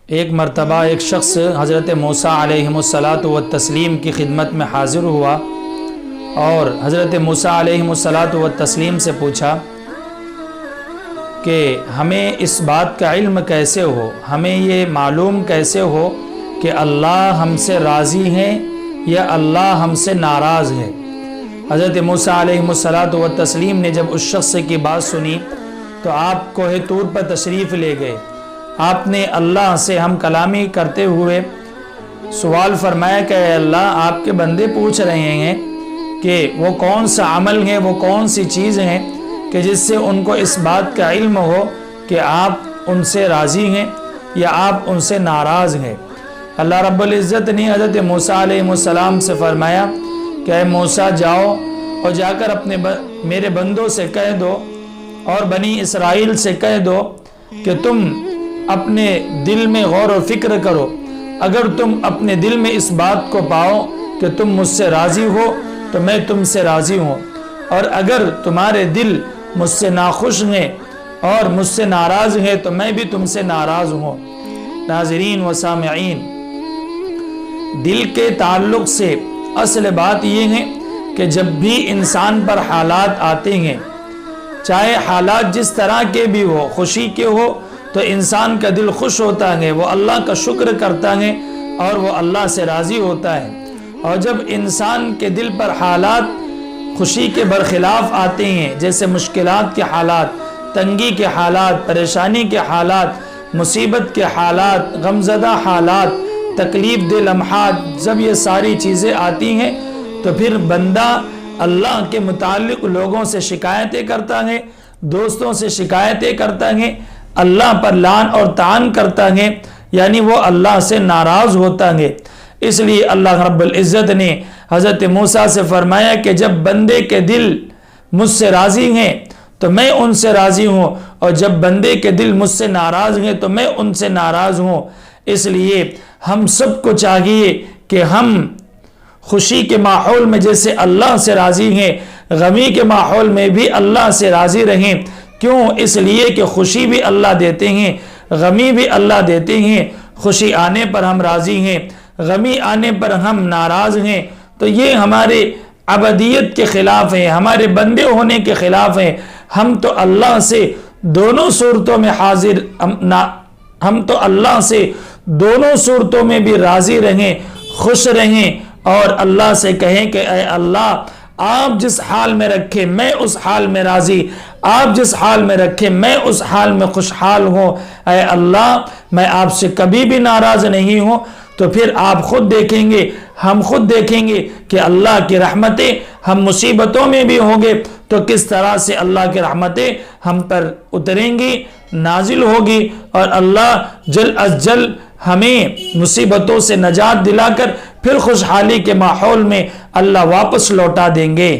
ایک مرتبہ ایک شخص حضرت موسیٰ علیہ الصلاۃ والتسلیم کی خدمت میں حاضر ہوا اور حضرت موسیٰ علیہ الصلاۃ والتسلیم سے پوچھا کہ ہمیں اس بات کا علم کیسے ہو، ہمیں یہ معلوم کیسے ہو کہ اللہ ہم سے راضی ہیں یا اللہ ہم سے ناراض ہے۔ حضرت موسیٰ علیہ الصلاۃ والتسلیم نے جب اس شخص کی بات سنی تو آپ کوہ طور پر تشریف لے گئے۔ آپ نے اللہ سے ہم کلامی کرتے ہوئے سوال فرمایا کہ اے اللہ، آپ کے بندے پوچھ رہے ہیں کہ وہ کون سا عمل ہے، وہ کون سی چیز ہیں کہ جس سے ان کو اس بات کا علم ہو کہ آپ ان سے راضی ہیں یا آپ ان سے ناراض ہیں۔ اللہ رب العزت نے حضرت موسیٰ علیہ السلام سے فرمایا کہ اے موسیٰ، جاؤ اور جا کر میرے بندوں سے کہہ دو اور بنی اسرائیل سے کہہ دو کہ تم اپنے دل میں غور و فکر کرو۔ اگر تم اپنے دل میں اس بات کو پاؤ کہ تم مجھ سے راضی ہو تو میں تم سے راضی ہوں، اور اگر تمہارے دل مجھ سے ناخوش ہیں اور مجھ سے ناراض ہیں تو میں بھی تم سے ناراض ہوں۔ ناظرین و سامعین، دل کے تعلق سے اصل بات یہ ہے کہ جب بھی انسان پر حالات آتے ہیں، چاہے حالات جس طرح کے بھی ہو، خوشی کے ہو تو انسان کا دل خوش ہوتا ہے، وہ اللہ کا شکر کرتا ہے اور وہ اللہ سے راضی ہوتا ہے۔ اور جب انسان کے دل پر حالات خوشی کے برخلاف آتے ہیں، جیسے مشکلات کے حالات، تنگی کے حالات، پریشانی کے حالات، مصیبت کے حالات، غمزدہ حالات، تکلیف دہ لمحات، جب یہ ساری چیزیں آتی ہیں تو پھر بندہ اللہ کے متعلق لوگوں سے شکایتیں کرتا ہے، دوستوں سے شکایتیں کرتا ہے، اللہ پر لعن اور طعن کرتا ہے، یعنی وہ اللہ سے ناراض ہوتا ہے۔ اس لیے اللہ رب العزت نے حضرت موسیٰ سے فرمایا کہ جب بندے کے دل مجھ سے راضی ہیں تو میں ان سے راضی ہوں، اور جب بندے کے دل مجھ سے ناراض ہیں تو میں ان سے ناراض ہوں۔ اس لیے ہم سب کو چاہیے کہ ہم خوشی کے ماحول میں جیسے اللہ سے راضی ہیں، غمی کے ماحول میں بھی اللہ سے راضی رہیں۔ کیوں؟ اس لیے کہ خوشی بھی اللہ دیتے ہیں، غمی بھی اللہ دیتے ہیں۔ خوشی آنے پر ہم راضی ہیں، غمی آنے پر ہم ناراض ہیں، تو یہ ہمارے عبدیت کے خلاف ہے، ہمارے بندے ہونے کے خلاف ہے۔ ہم تو اللہ سے دونوں صورتوں میں ہم تو اللہ سے دونوں صورتوں میں بھی راضی رہیں، خوش رہیں، اور اللہ سے کہیں کہ اے اللہ، آپ جس حال میں رکھے میں اس حال میں راضی، آپ جس حال میں رکھے میں اس حال میں خوشحال ہوں۔ اے اللہ، میں آپ سے کبھی بھی ناراض نہیں ہوں۔ تو پھر آپ خود دیکھیں گے، ہم خود دیکھیں گے کہ اللہ کی رحمتیں ہم مصیبتوں میں بھی ہوں گے تو کس طرح سے اللہ کی رحمتیں ہم پر اتریں گی، نازل ہوگی، اور اللہ جل از جل ہمیں مصیبتوں سے نجات دلا کر پھر خوشحالی کے ماحول میں اللہ واپس لوٹا دیں گے۔